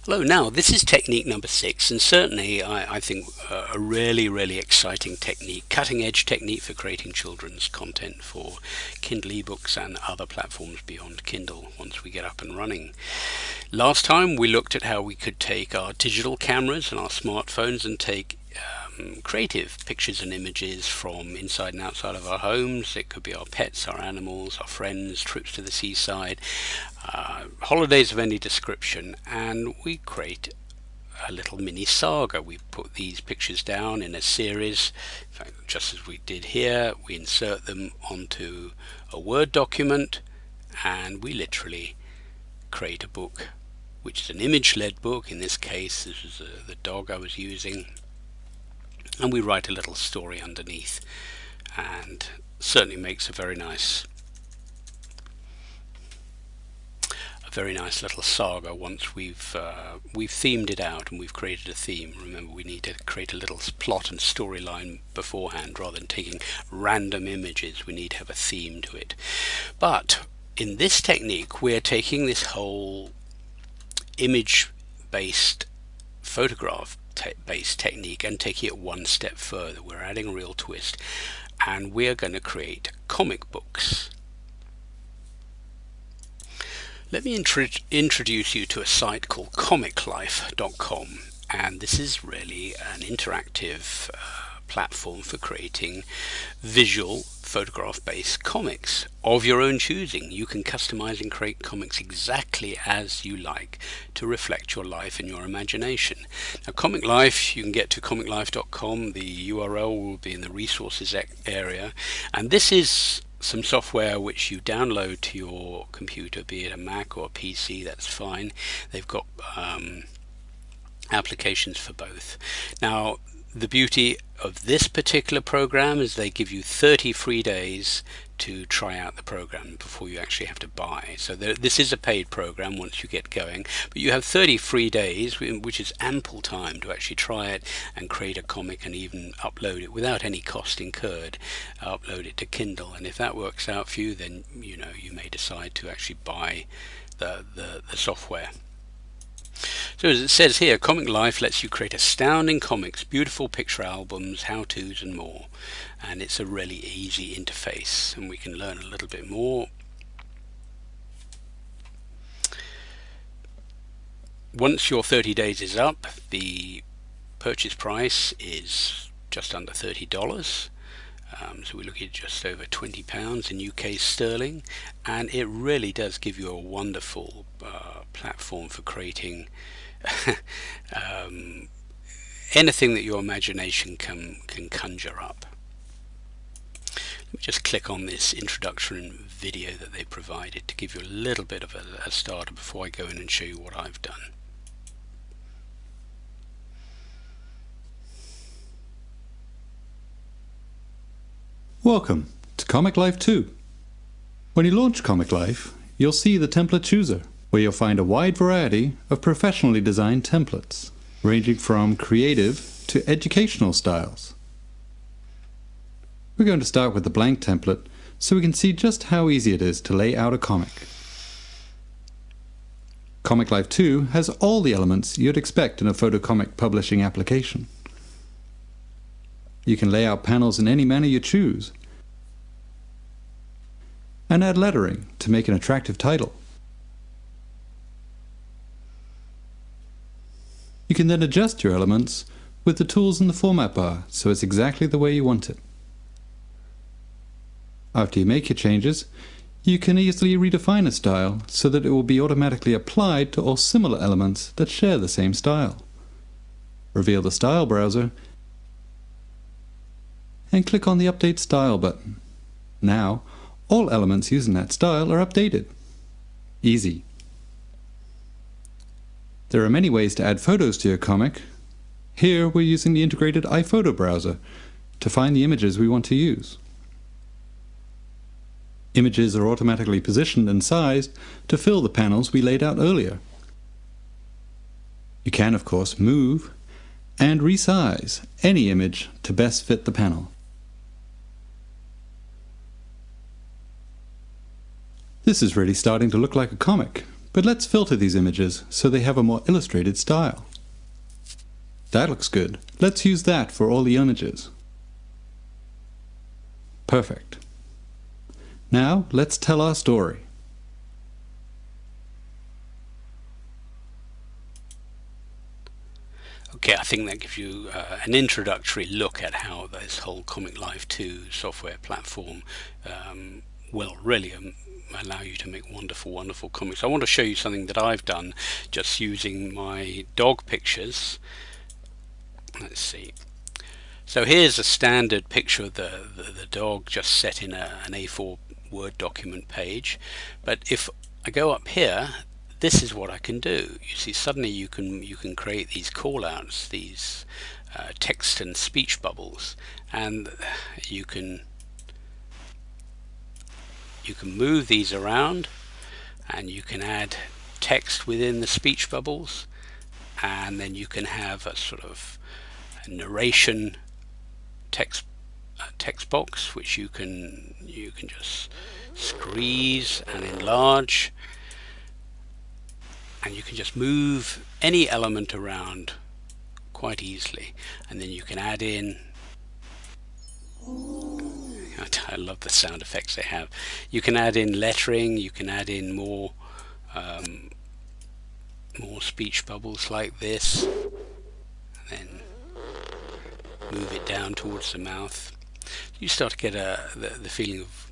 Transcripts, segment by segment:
Hello, now this is technique number 6, and certainly I think a really exciting technique, cutting edge technique for creating children's content for Kindle ebooks and other platforms beyond Kindle once we get up and running. Last time we looked at how we could take our digital cameras and our smartphones and take creative pictures and images from inside and outside of our homes. It could be our pets, our animals, our friends, trips to the seaside, holidays of any description, and we create a little mini saga. We put these pictures down in a series, in fact, just as we did here. We insert them onto a Word document, and we literally create a book, which is an image-led book. In this case, this is the dog I was using, and we write a little story underneath, and certainly makes a very nice little saga once we've themed it out and we've created a theme. Remember, we need to create a little plot and storyline beforehand rather than taking random images. We need to have a theme to it. But in this technique, we're taking this whole image-based, photograph-based technique and taking it one step further. We're adding a real twist, and we're going to create comic books. Let me introduce you to a site called comiclife.com, and this is really an interactive platform for creating visual photograph-based comics of your own choosing. You can customize and create comics exactly as you like to reflect your life and your imagination. Now, Comic Life, you can get to comiclife.com. The URL will be in the resources area, and this is some software which you download to your computer, be it a Mac or a PC. That's fine. They've got applications for both. Now, the beauty of this particular program is they give you 30 free days to try out the program before you actually have to buy. So this is a paid program once you get going, but you have 30 free days, which is ample time to actually try it and create a comic and even upload it without any cost incurred. Upload it to Kindle, and if that works out for you, then you may decide to actually buy the software. So as it says here, Comic Life lets you create astounding comics, beautiful picture albums, how-tos and more. And it's a really easy interface, and we can learn a little bit more. Once your 30 days is up, the purchase price is just under $30. So we're looking at just over £20 in UK sterling, and it really does give you a wonderful platform for creating anything that your imagination can conjure up. Let me just click on this introduction video that they provided to give you a little bit of a starter before I go in and show you what I've done. Welcome to Comic Life 2. When you launch Comic Life, you'll see the template chooser, where you'll find a wide variety of professionally designed templates, ranging from creative to educational styles. We're going to start with the blank template so we can see just how easy it is to lay out a comic. Comic Life 2 has all the elements you'd expect in a photocomic publishing application. You can lay out panels in any manner you choose, and add lettering to make an attractive title. You can then adjust your elements with the tools in the format bar so it's exactly the way you want it. After you make your changes, you can easily redefine a style so that it will be automatically applied to all similar elements that share the same style. Reveal the Style browser and click on the Update Style button. Now, all elements using that style are updated. Easy. There are many ways to add photos to your comic. Here we're using the integrated iPhoto browser to find the images we want to use. Images are automatically positioned and sized to fill the panels we laid out earlier. You can, of course, move and resize any image to best fit the panel. This is really starting to look like a comic, But let's filter these images so they have a more illustrated style. That looks good. Let's use that for all the images. Perfect. Now let's tell our story. Okay, I think that gives you an introductory look at how this whole Comic Life 2 software platform will really allow you to make wonderful, wonderful comics. I want to show you something that I've done just using my dog pictures. Let's see. So here's a standard picture of the dog just set in an A4 Word document page. But if I go up here, this is what I can do. You see, suddenly you can create these call-outs, these text and speech bubbles, and you can move these around, and you can add text within the speech bubbles, and then you can have a sort of a narration text box, which you can just squeeze and enlarge, and you can just move any element around quite easily. And then you can add in, I love the sound effects they have. You can add in lettering, you can add in more speech bubbles like this, and then move it down towards the mouth. You start to get the feeling of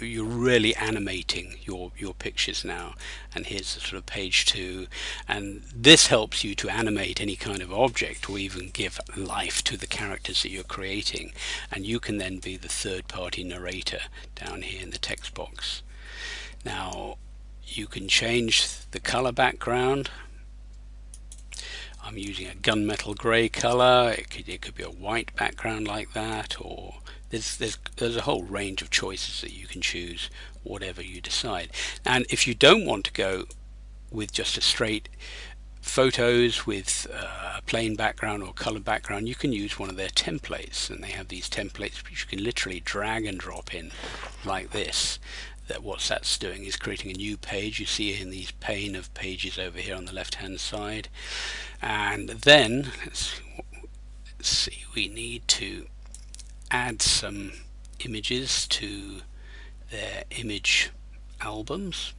you're really animating your pictures now. And here's the sort of page 2, and this helps you to animate any kind of object or even give life to the characters that you're creating, and you can then be the third-party narrator down here in the text box. Now you can change the color background. I'm using a gunmetal grey color. It could be a white background like that, or there's a whole range of choices that you can choose, whatever you decide. And if you don't want to go with just a straight photos with a plain background or color background, you can use one of their templates, and they have these templates which you can literally drag and drop in like this. What that's doing is creating a new page. You see in these pane of pages over here on the left hand side, and then let's see, we need to add some images to their image albums.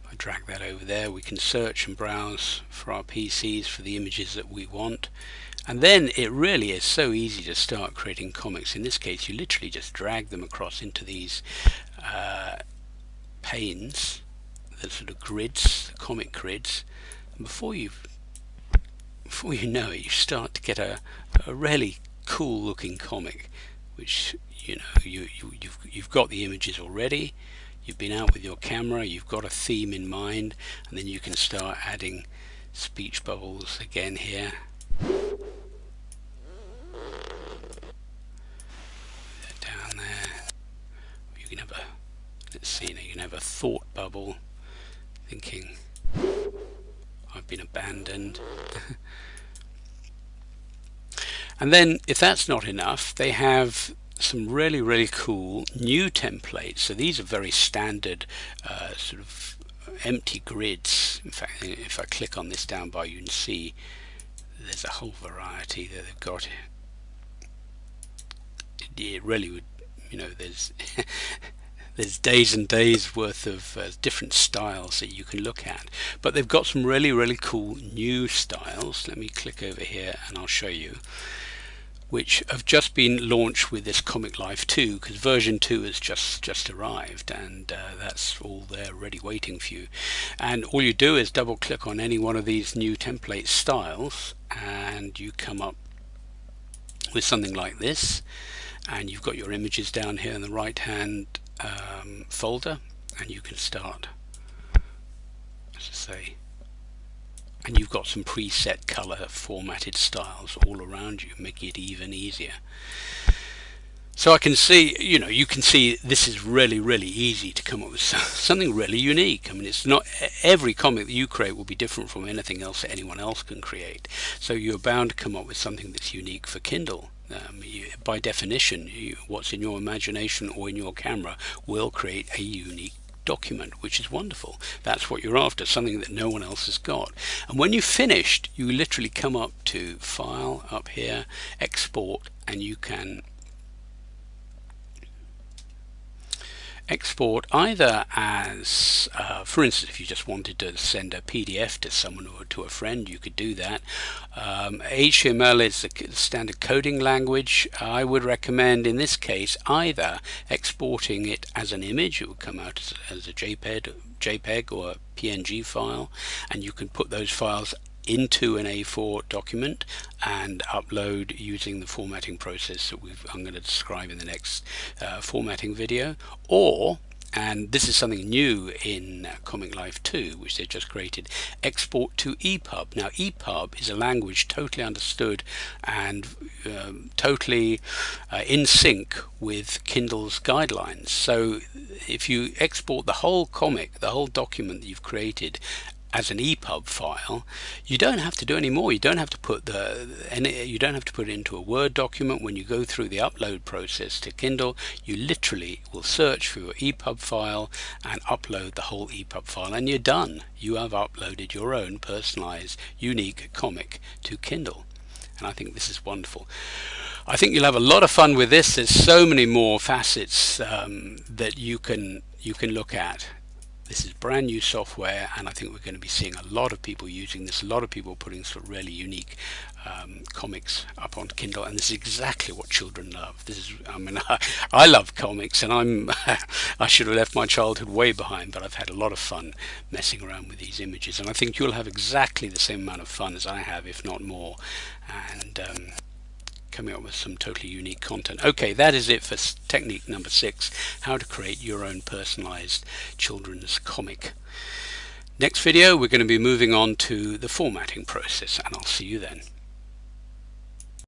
I drag that over there. We can search and browse for our PCs for the images that we want, and then it really is so easy to start creating comics. In this case, you literally just drag them across into these panes, the sort of grids, comic grids, and before you know it, you start to get a really cool looking comic, which you've got the images already, you've been out with your camera, you've got a theme in mind, and then you can start adding speech bubbles again here. Down there. You can have let's see, now you can have a thought bubble, thinking I've been abandoned. And then if that's not enough, they have some really cool new templates. So these are very standard sort of empty grids. In fact, if I click on this down bar, you can see there's a whole variety that they've got. It really would, there's there's days and days worth of different styles that you can look at, but they've got some really cool new styles. Let me click over here and I'll show you, which have just been launched with this Comic Life 2, because version 2 has just arrived, and that's all there ready waiting for you. And all you do is double click on any one of these new template styles, and you come up with something like this, and you've got your images down here in the right hand folder, and you can start, as I say, and you've got some preset color formatted styles all around you, making it even easier. So I can see, you can see this is really easy to come up with something really unique. I mean, it's not every comic that you create will be different from anything else that anyone else can create. So you're bound to come up with something that's unique for Kindle. By definition, what's in your imagination or in your camera will create a unique document, which is wonderful. That's what you're after, something that no one else has got. And when you've finished, you literally come up to File up here, Export, and you can export either as, for instance, if you just wanted to send a PDF to someone or to a friend, you could do that. HTML is the standard coding language. I would recommend in this case either exporting it as an image. It would come out as a JPEG or a PNG file, and you can put those files into an A4 document and upload using the formatting process that I'm going to describe in the next formatting video. Or, and this is something new in Comic Life 2, which they've just created, export to EPUB. Now EPUB is a language totally understood and totally in sync with Kindle's guidelines. So if you export the whole comic, the whole document that you've created as an EPUB file, you don't have to do any more. You don't have to put you don't have to put it into a Word document. When you go through the upload process to Kindle, you literally will search for your EPUB file and upload the whole EPUB file, and you're done. You have uploaded your own personalized, unique comic to Kindle, and I think this is wonderful. I think you'll have a lot of fun with this. There's so many more facets that you can look at. This is brand new software, and I think we're going to be seeing a lot of people using this, a lot of people putting sort of really unique comics up on Kindle, and this is exactly what children love. This is, I mean, I love comics, and I should have left my childhood way behind, but I've had a lot of fun messing around with these images, and I think you'll have exactly the same amount of fun as I have, if not more, and coming up with some totally unique content. Okay, that is it for technique number 6, how to create your own personalized children's comic. Next video we're going to be moving on to the formatting process, and I'll see you then.